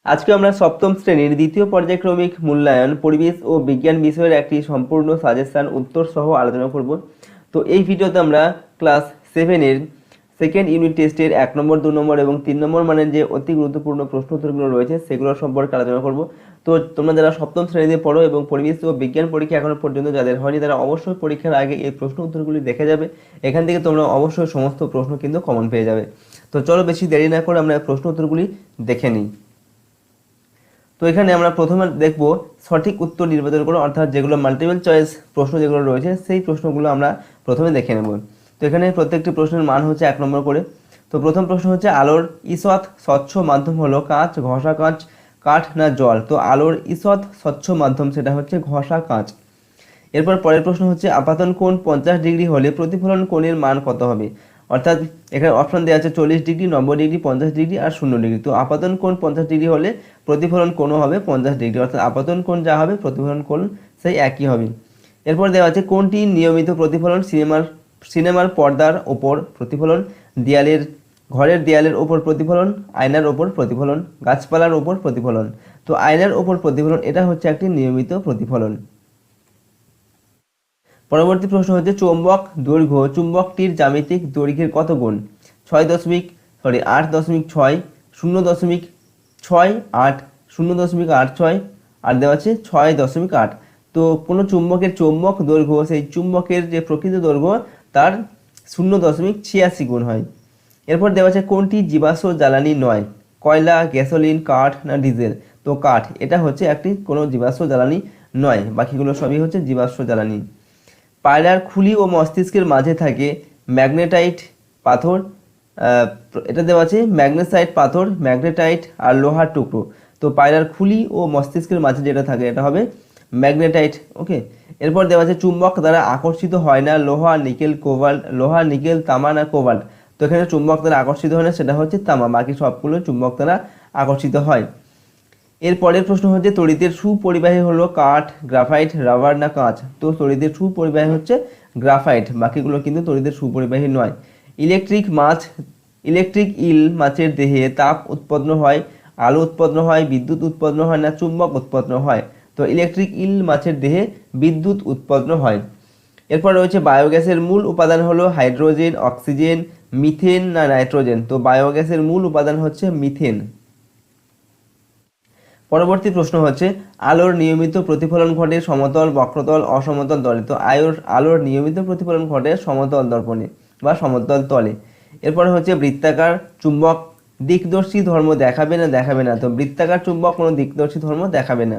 আজকে আমরা সপ্তম শ্রেণীর দ্বিতীয় পর্যায়ক্রমিক মূল্যায়ন পরিবেশ ও বিজ্ঞান বিষয়ের একটি সম্পূর্ণ সাজেশন উত্তর সহ আলোচনা করব। তো এই ভিডিওতে আমরা ক্লাস 7-এর সেকেন্ড ইউনিট টেস্টের 1 নম্বর 2 নম্বর এবং 3 নম্বর মানের যে অতি গুরুত্বপূর্ণ প্রশ্ন উত্তরগুলো রয়েছে সেগুলো সম্পর্কে আলোচনা করব। তো তোমরা যারা সপ্তম শ্রেণীতে পড়ো এবং পরিবেশ ও বিজ্ঞান পরীক্ষা এখনো পর্যন্ত যাদের হয়নি তারা অবশ্যই পরীক্ষার আগে এই প্রশ্ন উত্তরগুলি দেখে যাবে। এখান থেকে তোমরা অবশ্যই সমস্ত প্রশ্ন কিন্তু কমন পেয়ে যাবে। তো চলো বেশি দেরি না করে আমরা প্রশ্ন উত্তরগুলি দেখে নিই। তো এখানে আমরা প্রথমে দেখব সঠিক উত্তর নির্বাচন করো, অর্থাৎ যেগুলো মাল্টিপল চয়েস প্রশ্ন যেগুলো রয়েছে সেই প্রশ্নগুলো আমরা প্রথমে দেখে নেব। তো এখানে প্রত্যেকটি প্রশ্নের মান হচ্ছে 1 নম্বর করে। তো প্রথম প্রশ্ন হচ্ছে আলোর ঈষৎ স্বচ্ছ মাধ্যম হলো কাঁচ, ঘষা কাঁচ, কাঠ না জল। তো আলোর ঈষৎ স্বচ্ছ মাধ্যম সেটা হচ্ছে ঘষা কাঁচ। এরপর পরের প্রশ্ন হচ্ছে আপাতন কোণ 50 ডিগ্রি হলে প্রতিফলন কোণের মান কত হবে। অর্থাৎ এখানে অপশন দেওয়া আছে 40 ডিগ্রি, 90 ডিগ্রি, 50 ডিগ্রি আর 0 ডিগ্রি। তো আপাতন কোণ 50 ডিগ্রি হলে প্রতিফলন কোণও হবে 50 ডিগ্রি, অর্থাৎ আপাতন কোণ যা হবে প্রতিফলন কোণ সেই একই হবে। এরপর দেওয়া আছে কোনটি নিয়মিত প্রতিফলন। সিনেমার পর্দার ওপর প্রতিফলন, ঘরের দেয়ালের ওপর প্রতিফলন, আয়নার ওপর প্রতিফলন, গাছপালার ওপর প্রতিফলন। তো আয়নার ওপর প্রতিফলন এটা হচ্ছে একটি নিয়মিত প্রতিফলন। পরবর্তী প্রশ্ন হচ্ছে চৌম্বক দৈর্ঘ্য চুম্বকটির জ্যামিতিক দৈর্ঘ্যের কত গুণ। 8.6, 0.68, 0.86 আর দেওয়া আছে 6.8। তো কোনো চুম্বকের চৌম্বক দৈর্ঘ্য সেই চুম্বকের যে প্রকৃত দৈর্ঘ্য তার 0.86 গুণ হয়। এরপর দেওয়া আছে কোনটি জীবাশ্ম জ্বালানি নয়। কয়লা, গ্যাসোলিন, কাঠ না ডিজেল। তো কাঠ এটা হচ্ছে একটি কোনো জীবাশ্ম জ্বালানি নয়, বাকিগুলো সবই হচ্ছে জীবাশ্ম জ্বালানি। পায়রার খুলি ও মস্তিষ্কের মাঝে থাকে ম্যাগনেটাইট পাথর, এটা দেওয়া আছে ম্যাগনেসাইট পাথর, ম্যাগনেটাইট আর লোহার টুকরো। তো পায়রার খুলি ও মস্তিষ্কের মাঝে যেটা থাকে এটা হবে ম্যাগনেটাইট। ওকে, এরপর দেওয়া আছে চুম্বক দ্বারা আকর্ষিত হয় না লোহা, নিকেল, তামা না কোবাল্ট। তো এখানে চুম্বক দ্বারা আকর্ষিত হয় না সেটা হচ্ছে তামা, বাকি সবগুলো চুম্বক দ্বারা আকর্ষিত হয়। এর পরের প্রশ্ন হচ্ছে তড়িতের সুপরিবাহী হলো কাঠ, গ্রাফাইট, রাবার না কাঁচ। তো তড়িতের সুপরিবাহী হচ্ছে গ্রাফাইট, বাকিগুলো কিন্তু তড়িতের সুপরিবাহী নয়। ইলেকট্রিক ইল মাছের দেহে তাপ উৎপন্ন হয়, আলো উৎপন্ন হয়, বিদ্যুৎ উৎপন্ন হয় না চুম্বক উৎপন্ন হয়। তো ইলেকট্রিক ইল মাছের দেহে বিদ্যুৎ উৎপন্ন হয়। এরপর রয়েছে বায়োগ্যাসের মূল উপাদান হলো হাইড্রোজেন, অক্সিজেন, মিথেন না নাইট্রোজেন। তো বায়োগ্যাসের মূল উপাদান হচ্ছে মিথেন। পরবর্তী প্রশ্ন হচ্ছে আলোর নিয়মিত প্রতিফলন ঘটে সমতল, বক্রতল, অসমতল তলে। তো আলোর নিয়মিত প্রতিফলন ঘটে সমতল দর্পণে বা সমতল তলে। এরপরে হচ্ছে বৃত্তাকার চুম্বক দিকদর্শী ধর্ম দেখাবে না। তো বৃত্তাকার চুম্বক কোনো দিকদর্শী ধর্ম দেখাবে না।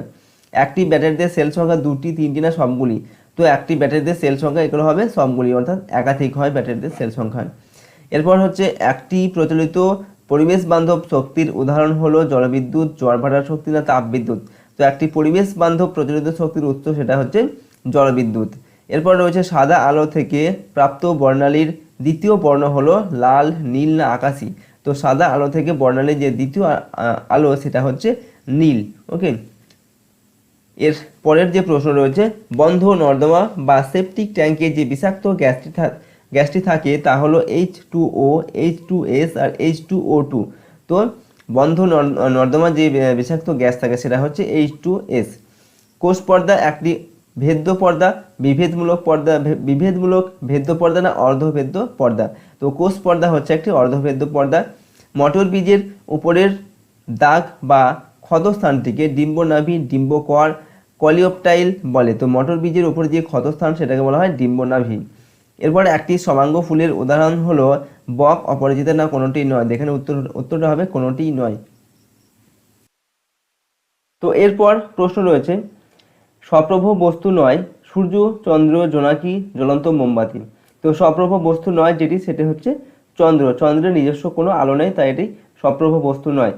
একটি ব্যাটারিতে সেল সংখ্যা 2টি, 3টি না সবগুলি। তো একটি ব্যাটারিতে সেল সংখ্যা এগুলো হবে সবগুলি, অর্থাৎ একাধিক হয় ব্যাটারিতে সেল সংখ্যা। এরপর হচ্ছে একটি প্রচলিত পরিবেশ বান্ধব শক্তির উদাহরণ হলো জলবিদ্যুৎ, জোয়ার-ভাটার শক্তি না তাপবিদ্যুৎ। তো একটি পরিবেশ বান্ধব প্রচলিত শক্তির উৎস সেটা হচ্ছে জলবিদ্যুৎ। এরপর রয়েছে সাদা আলো থেকে প্রাপ্ত বর্ণালীর দ্বিতীয় বর্ণ হলো লাল, নীল না আকাশী। তো সাদা আলো থেকে বর্ণালীর যে দ্বিতীয় আলো সেটা হচ্ছে নীল। ওকে, এর পরের যে প্রশ্ন রয়েছে বন্ধ নর্দমা বা সেপটিক ট্যাঙ্কে যে বিষাক্ত গ্যাসটি থাকে তা হলো H2O, H2S আর H2O2। তো বন্ধ নর্দমা যে বিষাক্ত গ্যাস থাকে সেটা হচ্ছে H2S। কোষ পর্দা একটি ভেদ্য পর্দা, বিভেদমূলক ভেদ্য পর্দা না অর্ধভেদ্য পর্দা। তো কোষ পর্দা হচ্ছে একটি অর্ধভেদ্য পর্দা। মটর বীজের উপরের দাগ বা ক্ষতস্থানটিকে ডিম্বনাভি, ডিম্বকর, কলিওপটাইল বলে। তো মটর বীজের উপরে যে ক্ষতস্থান সেটাকে বলা হয় ডিম্বনাভি। এরপর একটি সবাঙ্গ ফুলের উদাহরণ হলো বক, অপরাজিতা না কোনোটি নয়। এখানে উত্তরটা হবে কোনোটিই নয়। তো এরপর প্রশ্ন রয়েছে সপ্রভ বস্তু নয় সূর্য, চন্দ্র, জোনাকি, জ্বলন্ত মোমবাতি। তো সপ্রভ বস্তু নয় যেটি সেটি হচ্ছে চন্দ্র। চন্দ্রের নিজস্ব কোনো আলো নেই, তাই এটি সপ্রভ বস্তু নয়।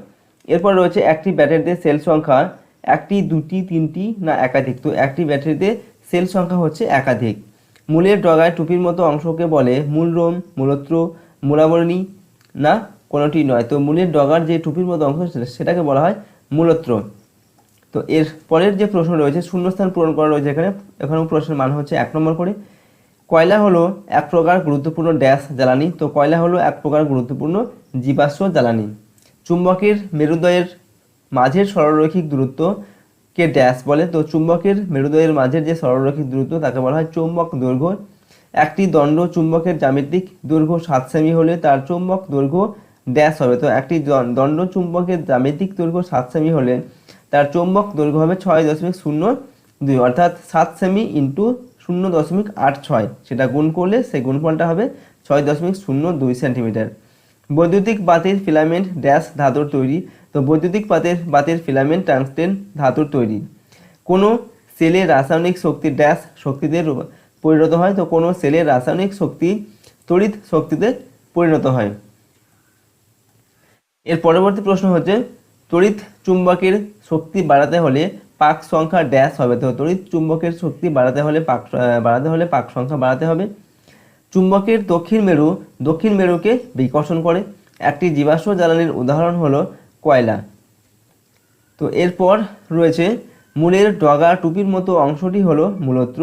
এরপর রয়েছে একটি ব্যাটারিতে সেল সংখ্যা 1টি, 2টি, 3টি না একাধিক। তো একটি ব্যাটারিতে সেল সংখ্যা হচ্ছে একাধিক। মূলের ডগায় টুপির মতো অংশকে বলে মূলরোম, মূলত্র, মূলাবরণী না কোনোটি নয়। তো মূলের ডগার যে টুপির মতো অংশ সেটাকে বলা হয় মূলত্র। তো এর পরের যে প্রশ্ন রয়েছে শূন্যস্থান পূরণ করা রয়েছে এখানেও প্রশ্নের মান হচ্ছে 1 নম্বর করে। কয়লা হলো এক প্রকার গুরুত্বপূর্ণ ড্যাশ জ্বালানি। তো কয়লা হলো এক প্রকার গুরুত্বপূর্ণ জীবাশ্ম জ্বালানি। চুম্বকের মাঝের সরলরৈখিক দূরত্বকে ড্যাশ বলে। তো চুম্বকের মেরুদয়ের মাঝের যে সরলরৈখিক দূরত্ব তাকে বলা হয় চৌম্বক দৈর্ঘ্য। একটি দণ্ড চুম্বকের জ্যামিতিক দৈর্ঘ্য 7 সেমি হলে তার চৌম্বক দৈর্ঘ্য ড্যাশ হবে। তো একটি দণ্ড চুম্বকের জ্যামিতিক দৈর্ঘ্য 7 সেমি হলে তার চৌম্বক দৈর্ঘ্য হবে 6.02, অর্থাৎ 7 সেমি ইন্টু 0.86, সেটা গুণ করলে সেই গুণফলটা হবে 6.02 সেন্টিমিটার। বৈদ্যুতিক বাতির ফিলামেন্ট ড্যাশ ধাতুর তৈরি। তো বৈদ্যুতিক বাতির ফিলামেন্ট টাংস্টেন ধাতুর তৈরি। কোনো সেলে রাসায়নিক শক্তি ড্যাশ শক্তিতে পরিণত হয়। তো কোনো সেলের রাসায়নিক শক্তি তড়িৎ শক্তিতে পরিণত হয়। এর পরবর্তী প্রশ্ন হচ্ছে তড়িৎ চুম্বকের শক্তি বাড়াতে হলে পাক সংখ্যা ড্যাশ হবে। তো তড়িৎ চুম্বকের শক্তি বাড়াতে হলে পাক সংখ্যা বাড়াতে হবে। চুম্বকের দক্ষিণ মেরুকে বিকর্ষণ করে। একটি জীবাশ্ম জ্বালানির উদাহরণ হলো কয়লা। তো এরপর রয়েছে মূলের ডগা টুপির মতো অংশটি হলো মূলত্র।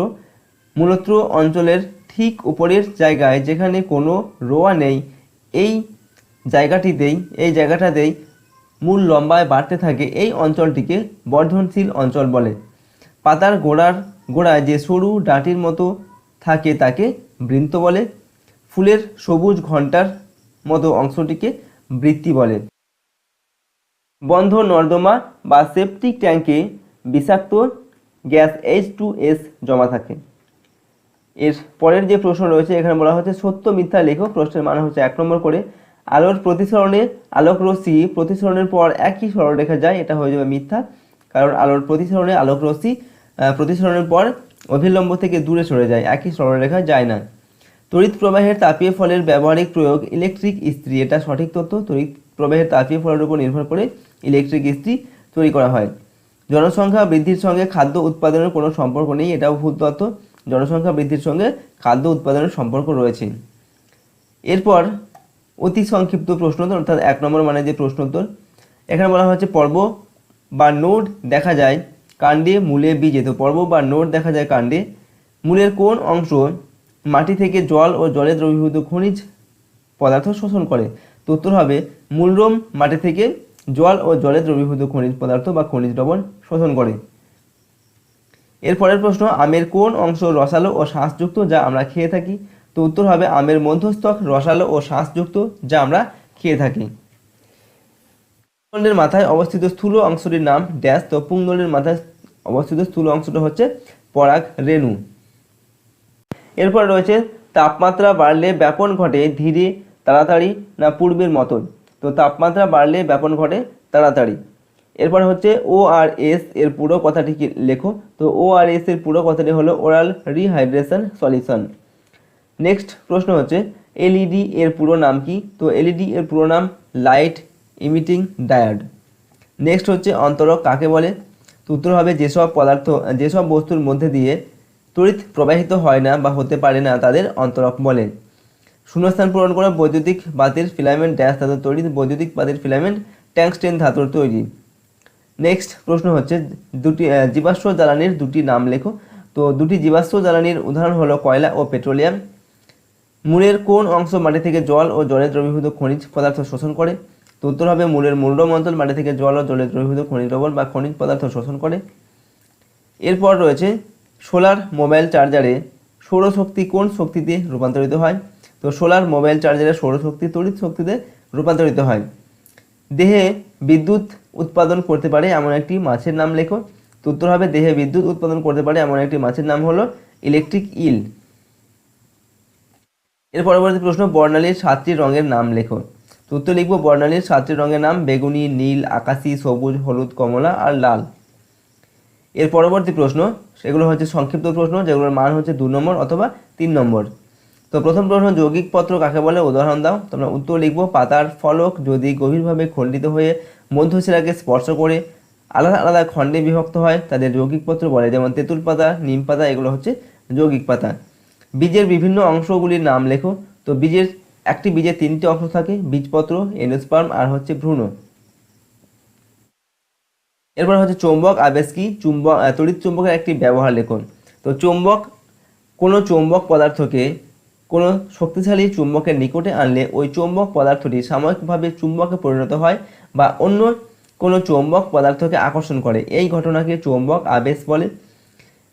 মূলত্র অঞ্চলের ঠিক উপরের জায়গায় যেখানে কোনো রোয়া নেই, এই জায়গাটাতেই মূল লম্বায় বাড়তে থাকে, এই অঞ্চলটিকে বর্ধনশীল অঞ্চল বলে। পাতার গোড়ায় যে সরু ডাঁটির মতো থাকে তাকে বৃন্ত বলে। ফুলের সবুজ ঘণ্টার মতো অংশটিকে বৃত্তি বলে। বন্ধ নর্দমা বা সেপটিক ট্যাঙ্কে বিষাক্ত গ্যাস H2S জমা থাকে। এর পরের যে প্রশ্ন রয়েছে এখানে বলা হচ্ছে সত্য মিথ্যা লেখো। প্রশ্নের মান হচ্ছে 1 নম্বর করে আলোর প্রতিসরণে আলোকরশ্মি প্রতিসরণের পর একই সরলরেখা যায়, এটা হয়ে যাবে মিথ্যা, কারণ আলোর প্রতিসরণে আলোকরশ্মি প্রতিসরণের পর অভিলম্ব থেকে দূরে সরে যায়, একই সরলরেখা যায় না। তড়িৎ প্রবাহের তাপীয় ফলের ব্যবহারিক প্রয়োগ ইলেকট্রিক ইস্ত্রি, এটা সঠিক তথ্য। তড়িৎ প্রবাহের তাপীয় ফলের উপর নির্ভর করে ইলেকট্রিক ইস্ত্রি তৈরি করা হয়। জনসংখ্যা বৃদ্ধির সঙ্গে খাদ্য উৎপাদনের কোনো সম্পর্ক নেই, এটাও ভুল তথ্য। জনসংখ্যা বৃদ্ধির সঙ্গে খাদ্য উৎপাদনের সম্পর্ক রয়েছে। এরপর অতি সংক্ষিপ্ত প্রশ্নোত্তর, অর্থাৎ 1 নম্বর মানে যে প্রশ্নোত্তর, এখানে বলা হচ্ছে পর্ব বা নোড দেখা যায় কাণ্ডে, মূলে, বীজে। তো পর্ব বা নোড দেখা যায় কাণ্ডে। মূলের কোন অংশ মাটি থেকে জল ও জলে দ্রবীভূত খনিজ পদার্থ শোষণ করে? তো উত্তর হবে মূলরোম মাটি থেকে জল ও জলে দ্রবীভূত খনিজ পদার্থ বা খনিজ লবণ শোষণ করে। এরপরের প্রশ্ন আমের কোন অংশ রসালো ও শ্বাসযুক্ত যা আমরা খেয়ে থাকি? তো উত্তর হবে আমের মধ্যস্থক রসালো ও শ্বাসযুক্ত যা আমরা খেয়ে থাকি। পুংদণ্ডের মাথায় অবস্থিত স্থূল অংশটির নাম ড্যাশ। তো পুংদণ্ডের মাথায় অবস্থিত স্থূল অংশটা হচ্ছে পরাগ রেণু। এরপর রয়েছে তাপমাত্রা বাড়লে ব্যাপন ঘটে ধীরে, তাড়াতাড়ি না পূর্বের মতন? তো তাপমাত্রা বাড়লে ব্যাপন ঘটে তাড়াতাড়ি। এরপর হচ্ছে ORS এর পুরো কথাটি লেখো। তো ORS এর পুরো কথাটি হলো ওরাল রিহাইড্রেশন সলিউশন। নেক্সট প্রশ্ন হচ্ছে LED এর পুরো নাম কি? তো LED এর পুরো নাম লাইট ইমিটিং ডায়োড। নেক্সট হচ্ছে অন্তরক কাকে বলে? তো উত্তর হবে যেসব বস্তুর মধ্যে দিয়ে তড়িৎ প্রবাহিত হয় না বা হতে পারে না তাদের অন্তরক বলে। শূন্যস্থান পূরণ করে বৈদ্যুতিক বাতির ফিলামেন্ট ড্যাশ ধাতুর তৈরি। বৈদ্যুতিক বাতির ফিলামেন্ট ট্যাংস্টেন ধাতুর তৈরি। নেক্সট প্রশ্ন হচ্ছে জীবাশ্ম জ্বালানির দুটি নাম লেখো। তো দুটি জীবাশ্ম জ্বালানির উদাহরণ হলো কয়লা ও পেট্রোলিয়াম। মূলের কোন অংশ মাটি থেকে জল ও জলে দ্রবীভূত খনিজ পদার্থ শোষণ করে? তো উত্তর হবে মূলের মূলরোম অঞ্চল মাটি থেকে জল ও জলে দ্রবীভূত খনিজ লবণ বা খনিজ পদার্থ শোষণ করে। এরপর রয়েছে সোলার মোবাইল চার্জারে সৌরশক্তি কোন শক্তিতে রূপান্তরিত হয়? তো সোলার মোবাইল চার্জারে সৌরশক্তি তড়িৎ শক্তিতে রূপান্তরিত হয়। দেহে বিদ্যুৎ উৎপাদন করতে পারে এমন একটি মাছের নাম লেখো। তো উত্তর হবে দেহে বিদ্যুৎ উৎপাদন করতে পারে এমন একটি মাছের নাম হলো ইলেকট্রিক ইল। এর পরবর্তী প্রশ্ন বর্ণালীর 7টি রঙের নাম লেখো। তো উত্তর লিখবো বর্ণালীর 7টি রঙের নাম বেগুনি, নীল, আকাশি, সবুজ, হলুদ, কমলা আর লাল। এর পরবর্তী প্রশ্ন সেগুলো হচ্ছে সংক্ষিপ্ত প্রশ্ন যেগুলোর মান হচ্ছে 2 নম্বর অথবা 3 নম্বর। তো প্রথম প্রশ্ন যৌগিক পত্র কাকে বলে উদাহরণ দাও। তোমরা উত্তর লিখবো পাতার ফলক যদি গভীরভাবে খণ্ডিত হয়ে মধ্যশিরাকে স্পর্শ করে আলাদা আলাদা খণ্ডে বিভক্ত হয় তাদের যৌগিক পত্র বলে, যেমন তেঁতুল পাতা, নিম পাতা, এগুলো হচ্ছে যৌগিক পাতা। বীজের বিভিন্ন অংশগুলির নাম লেখো। তো একটি বীজের 3টি অংশ থাকে, বীজপত্র, এন্ডোস্পার্ম আর হচ্ছে ভ্রূণ। এরপর হচ্ছে চৌম্বক আবেশ কি? তড়িৎ চুম্বকের একটি ব্যবহার লেখুন। তো কোনো চৌম্বক পদার্থকে কোনো শক্তিশালী চুম্বকের নিকটে আনলে ওই চৌম্বক পদার্থটি সাময়িকভাবে চুম্বকে পরিণত হয় বা অন্য কোনো চৌম্বক পদার্থকে আকর্ষণ করে, এই ঘটনাকে চৌম্বক আবেশ বলে।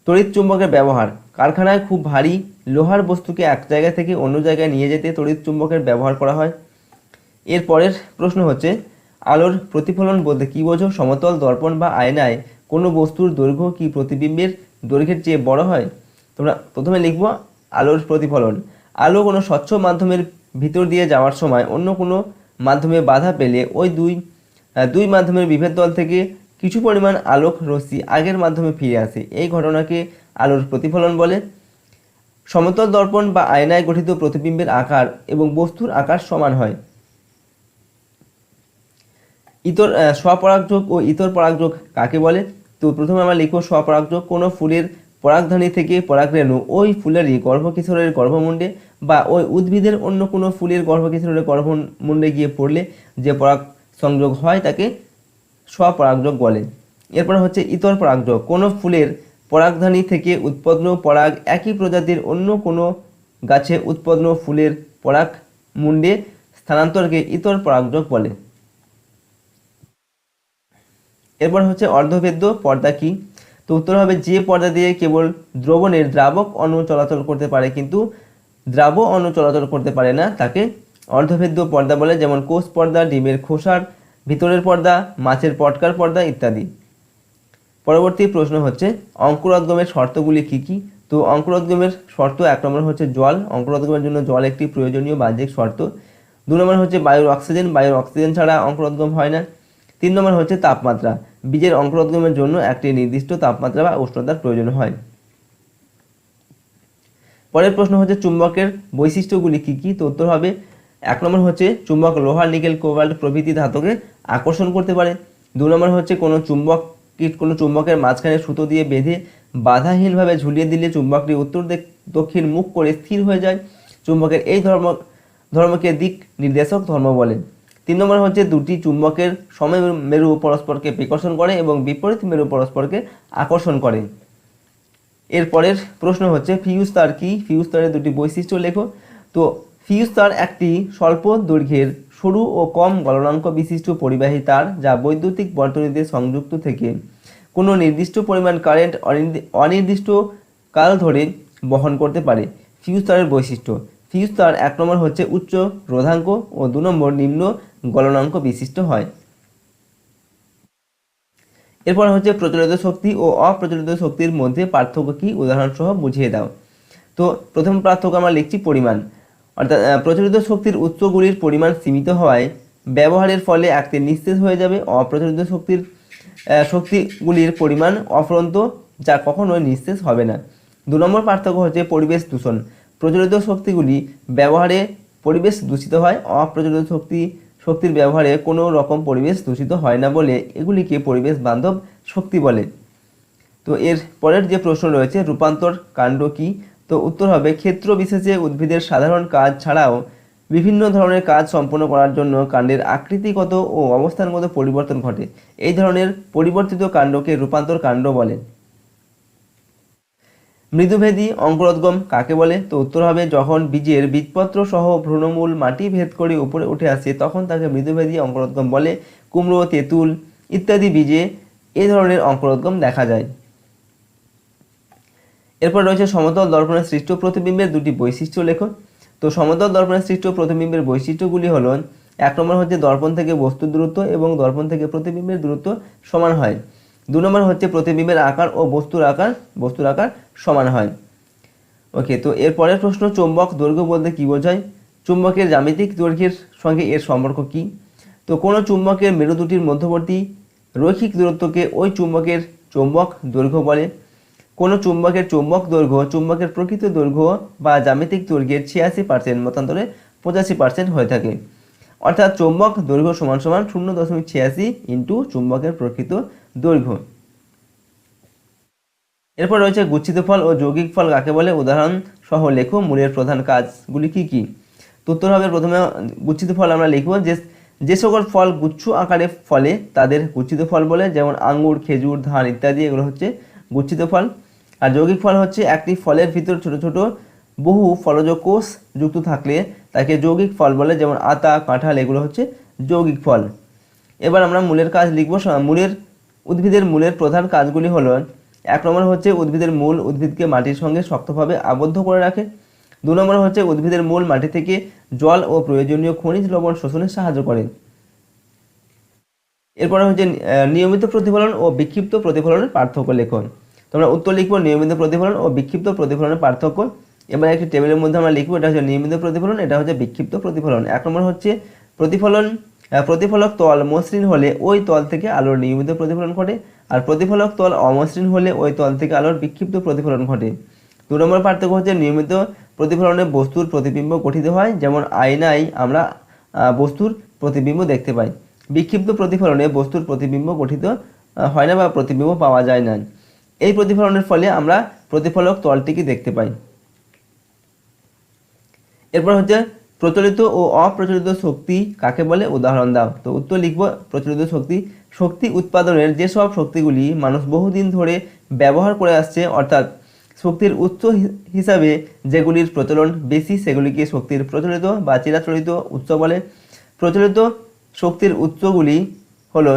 তড়িৎ চুম্বকের ব্যবহার, কারখানায় খুব ভারী লোহার বস্তুকে এক জায়গা থেকে অন্য জায়গায় নিয়ে যেতে তড়িৎ চুম্বকের ব্যবহার করা হয়। এর পরের প্রশ্ন হচ্ছে আলোর প্রতিফলন বলতে কী বোঝো? সমতল দর্পণ বা আয়নায় কোনো বস্তুর দৈর্ঘ্য কি প্রতিবিম্বের দৈর্ঘ্যের চেয়ে বড় হয়? তোমরা প্রথমে লিখবো আলোর প্রতিফলন। আলো কোনো স্বচ্ছ মাধ্যমের ভিতর দিয়ে যাওয়ার সময় অন্য কোনো মাধ্যমে বাধা পেলে ওই দুই মাধ্যমের বিভেদ তল থেকে কিছু পরিমাণ আলোক রশ্মি আগের মাধ্যমে ফিরে আসে, এই ঘটনাকে আলোর প্রতিফলন বলে। সমতল দর্পণ বা আয়নায় গঠিত প্রতিবিম্বের আকার এবং বস্তুর আকার সমান হয়। স্বপরাগযোগ ও ইতর পরাগযোগ কাকে বলে? তো প্রথমে আমরা লিখব স্বপরাগযোগ। কোনো ফুলের পরাগধানী থেকে পরাগরেণু ওই ফুলেরই গর্ভকিশোরের গর্ভমুণ্ডে বা ওই উদ্ভিদের অন্য কোনো ফুলের গর্ভকিশোরের গর্ভমুণ্ডে গিয়ে পড়লে যে পরাগ সংযোগ হয় তাকে স্বপরাগযোগ বলে। এরপর হচ্ছে ইতর পরাগযোগ। কোনো ফুলের পরাগধানী থেকে উৎপন্ন পরাগ একই প্রজাতির অন্য কোনো গাছে উৎপন্ন ফুলের পরাগমুণ্ডে স্থানান্তরকে ইতর পরাগযোগ বলে। এরপর হচ্ছে অর্ধভেদ্য পর্দা কি? তো উত্তর হবে যে পর্দা দিয়ে কেবল দ্রবণের দ্রাবক অণু চলাচল করতে পারে কিন্তু দ্রাব অণু চলাচল করতে পারে না তাকে অর্ধভেদ্য পর্দা বলে, যেমন কোষ পর্দা, ডিমের খোসার ভিতরের পর্দা, মাছের পটকার পর্দা ইত্যাদি। পরবর্তী প্রশ্ন হচ্ছে অঙ্কুরোদ্গমের শর্তগুলি কি কি? তো অঙ্কুরোদ্গমের শর্ত 1 নম্বর হচ্ছে জল। অঙ্কুরোদ্গমের জন্য জল একটি প্রয়োজনীয় বাহ্যিক শর্ত। 2 নম্বর হচ্ছে বায়ুর অক্সিজেন ছাড়া অঙ্কুরোদ্গম হয় না। 3 নম্বর হচ্ছে তাপমাত্রা। বীজের অঙ্কুরোদ্গমের জন্য একটি নির্দিষ্ট তাপমাত্রা বা উষ্ণতার প্রয়োজন হয়। পরের প্রশ্ন হচ্ছে চুম্বকের বৈশিষ্ট্যগুলি কি কি? তো উত্তর হবে 1 নম্বর হচ্ছে চুম্বক লোহা, নিকেল, কোবাল্ট প্রভৃতি ধাতুকে আকর্ষণ করতে পারে। 2 নম্বর হচ্ছে কোনো চুম্বকের মাঝখানে সুতো দিয়ে বেঁধে বাধাহীনভাবে ঝুলিয়ে দিলে চুম্বকটি উত্তর দক্ষিণ মুখ করে স্থির হয়ে যায়। চুম্বকের এই ধর্মকে দিক নির্দেশক ধর্ম বলে। 3 নম্বর হচ্ছে দুটি চুম্বকের সমমেরু পরস্পরকে বিকর্ষণ করে এবং বিপরীত মেরু পরস্পরকে আকর্ষণ করে। এরপরের প্রশ্ন হচ্ছে ফিউজ তার কি? ফিউজ তারের দুটি বৈশিষ্ট্য লেখো। তো ফিউজ তার একটি স্বল্প দৈর্ঘ্যের সরু ও কম গলনাঙ্ক বিশিষ্ট পরিবাহী তার যা বৈদ্যুতিক বর্তনীতে সংযুক্ত থেকে কোনো নির্দিষ্ট পরিমাণ কারেন্ট অনির্দিষ্ট কাল ধরে বহন করতে পারে। ফিউজ তারের বৈশিষ্ট্য, ফিউজ তার 1 নম্বর হচ্ছে উচ্চ রোধাঙ্ক ও 2 নম্বর নিম্ন গলনাঙ্ক বিশিষ্ট হয়। এরপর হচ্ছে প্রচলিত শক্তি ও অপ্রচলিত শক্তির মধ্যে পার্থক্য কি? উদাহরণ সহ বুঝিয়ে দাও। তো প্রথম পার্থক্য আমরা লিখছি পরিমাণ, অর্থাৎ প্রচলিত শক্তির উৎসগুলির পরিমাণ সীমিত হওয়ায় ব্যবহারের ফলে একটি নিঃশেষ হয়ে যাবে। অপ্রচলিত শক্তিগুলির পরিমাণ অফুরন্ত যা কখনোই নিঃশেষ হবে না। 2 নম্বর পার্থক্য হচ্ছে পরিবেশ দূষণ। প্রচলিত শক্তিগুলি ব্যবহারে পরিবেশ দূষিত হয়, অপ্রচলিত শক্তির ব্যবহারে কোনো রকম পরিবেশ দূষিত হয় না বলে এগুলিকে পরিবেশ বান্ধব শক্তি বলে। তো এর পরের যে প্রশ্ন রয়েছে রূপান্তর কাণ্ড কি? তো উত্তর হবে ক্ষেত্র বিশেষে উদ্ভিদের সাধারণ কাজ ছাড়াও বিভিন্ন ধরনের কাজ সম্পন্ন করার জন্য কাণ্ডের আকৃতিগত ও অবস্থানগত পরিবর্তন ঘটে। এই ধরনের পরিবর্তিত কাণ্ডকে রূপান্তর কাণ্ড বলে। মৃদুভেদী অঙ্কুরোদ্গম কাকে বলে? তো উত্তর হবে যখন বীজের বীজপত্র সহ ভ্রূণমূল মাটি ভেদ করে উপরে উঠে আসে তখন তাকে মৃদুভেদী অঙ্কুরোদ্গম বলে। কুমড়ো, তেঁতুল ইত্যাদি বীজে এই ধরনের অঙ্কুরোদ্গম দেখা যায়। এরপর রয়েছে সমতল দর্পণে সৃষ্ট প্রতিবিম্বের দুটি বৈশিষ্ট্য লেখো। তো সমতল দর্পণে সৃষ্ট প্রতিবিম্বের বৈশিষ্ট্যগুলি হলো 1 নম্বর হচ্ছে দর্পণ থেকে বস্তুর দূরত্ব এবং দর্পণ থেকে প্রতিবিম্বের দূরত্ব সমান হয়। 2 নম্বর হচ্ছে প্রতিবিম্বের আকার ও বস্তুর আকার সমান হয়। ওকে, তো এর পরের প্রশ্ন চৌম্বক দৈর্ঘ্য বলতে কি বোঝায়? চুম্বকের জ্যামিতিক দৈর্ঘ্যের সঙ্গে এর সম্পর্ক কি? তো কোনো চুম্বকের মেরু দুটির মধ্যবর্তী রৈখিক দূরত্বকে ওই চুম্বকের চৌম্বক দৈর্ঘ্য বলে। কোনো চুম্বকের চৌম্বক দৈর্ঘ্য চুম্বকের প্রকৃত দৈর্ঘ্য বা জ্যামিতিক দৈর্ঘ্যের 86% মতান্তরে 85% হয়ে থাকে। অর্থাৎ চৌম্বক দৈর্ঘ্য সমান 0.86 ইন্টু চুম্বকের প্রকৃত দৈর্ঘ্য। এরপর রয়েছে গুচ্ছিত ফল ও যৌগিক ফল কাকে বলে? উদাহরণ সহ লেখো। মূলের প্রধান কাজগুলি কি কি? তো উত্তর হবে প্রথমে গুচ্ছিত ফল আমরা লিখব যে সকল ফল গুচ্ছ আকারে ফলে তাদের গুচ্ছিত ফল বলে, যেমন আঙ্গুর, খেজুর, ধান ইত্যাদি এগুলো হচ্ছে গুচ্ছিত ফল। আর যৌগিক ফল হচ্ছে একটি ফলের ভিতর ছোট ছোট বহু ফলজ কোষ যুক্ত থাকলে তাকে যৌগিক ফল বলে, যেমন আতা, কাঁঠাল এগুলো হচ্ছে যৌগিক ফল। এবার আমরা মূলের কাজ লিখব। উদ্ভিদের মূলের প্রধান কাজগুলি হলো, 1 নম্বর হচ্ছে উদ্ভিদের মূল উদ্ভিদকে মাটির সঙ্গে শক্তভাবে আবদ্ধ করে রাখে। 2 নম্বর হচ্ছে উদ্ভিদের মূল মাটি থেকে জল ও প্রয়োজনীয় খনিজ লবণ শোষণে সাহায্য করে। এরপরে হচ্ছে নিয়মিত প্রতিফলন ও বিক্ষিপ্ত প্রতিফলনের পার্থক্য লেখন। তোমরা উত্তর লিখবো নিয়মিত প্রতিফলন ও বিক্ষিপ্ত প্রতিফলনের পার্থক্য। এবার একটি টেবিলের মধ্যে আমরা লিখবো, এটা হচ্ছে নিয়মিত প্রতিফলন, এটা হচ্ছে বিক্ষিপ্ত প্রতিফলন। 1 নম্বর হচ্ছে প্রতিফলক তল মসৃণ হলে ওই তল থেকে আলোর নিয়মিত প্রতিফলন ঘটে, আর প্রতিফলক তল অমসৃণ হলে ওই তল থেকে আলোর বিক্ষিপ্ত প্রতিফলন ঘটে। 2 নম্বর পার্থক্য হচ্ছে নিয়মিত প্রতিফলনে বস্তুর প্রতিবিম্ব গঠিত হয়, যেমন আয়নায় আমরা বস্তুর প্রতিবিম্ব দেখতে পাই। বিক্ষিপ্ত প্রতিফলনে বস্তুর প্রতিবিম্ব গঠিত হয় না বা প্রতিবিম্ব পাওয়া যায় না। এই প্রতিফলনের ফলে আমরা প্রতিফলক তলটিকে দেখতে পাই। এরপর হচ্ছে প্রচলিত ও অপ্রচলিত শক্তি কাকে বলে, উদাহরণ দাও। তো উত্তর লিখব প্রচলিত শক্তি উৎপাদনের যেসব শক্তিগুলি মানুষ বহুদিন ধরে ব্যবহার করে আসছে, অর্থাৎ শক্তির উৎস হিসাবে যেগুলির প্রচলন বেশি সেগুলিকে শক্তির প্রচলিত বা চিরাচরিত উৎস বলে। প্রচলিত শক্তির উৎসগুলি হলো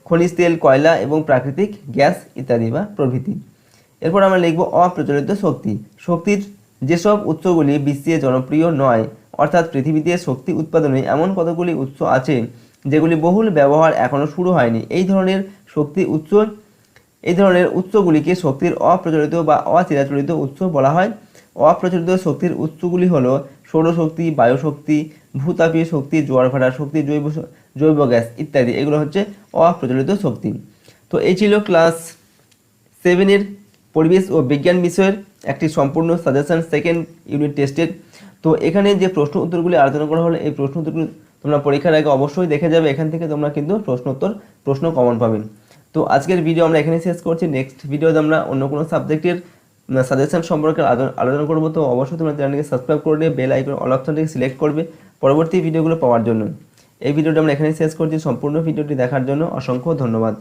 খনিজ তেল, কয়লা এবং প্রাকৃতিক গ্যাস ইত্যাদি বা প্রভৃতি। এরপর আমরা লিখব অপ্রচলিত শক্তির যেসব উৎসগুলি বিশ্বে জনপ্রিয় নয়, অর্থাৎ পৃথিবীতে শক্তি উৎপাদনে এমন কতগুলি উৎস আছে যেগুলি বহুল ব্যবহার এখনো শুরু হয়নি। এই ধরনের উৎসগুলিকে শক্তির অপ্রচলিত বা অচিরাচরিত উৎস বলা হয়। অপ্রচলিত শক্তির উৎসগুলি হলো সৌরশক্তি, বায়ুশক্তি, ভূতাপীয় শক্তি, জোয়ার ভাটার শক্তি, জৈব গ্যাস ইত্যাদি। এগুলো হচ্ছে অপ্রচলিত শক্তি। তো এই ছিল ক্লাস 7 পরিবেশ ও বিজ্ঞান বিষয়ের একটি সম্পূর্ণ সাজেশন সেকেন্ড ইউনিট টেস্টের। তো এখানে যে প্রশ্ন উত্তরগুলি আলোচনা করা হলো, এই প্রশ্ন উত্তরগুলি তোমরা পরীক্ষার আগে অবশ্যই দেখে যাবে, এখান থেকে তোমরা কিন্তু প্রশ্ন কমন পাবে। তো আজকের ভিডিও আমরা এখানে শেষ করছি। নেক্সট ভিডিওতে আমরা অন্য কোনো সাবজেক্টের সাজেশন সম্পর্কে আলোচনা করবো। তো অবশ্যই তোমরা চ্যানেলকে সাবস্ক্রাইব করে নিয়ে বেল আইকন অল অপশনটিকে সিলেক্ট করবে পরবর্তী ভিডিওগুলো পাওয়ার জন্য। এই ভিডিওটা আমরা এখানে শেষ করছি। সম্পূর্ণ ভিডিওটি দেখার জন্য অসংখ্য ধন্যবাদ।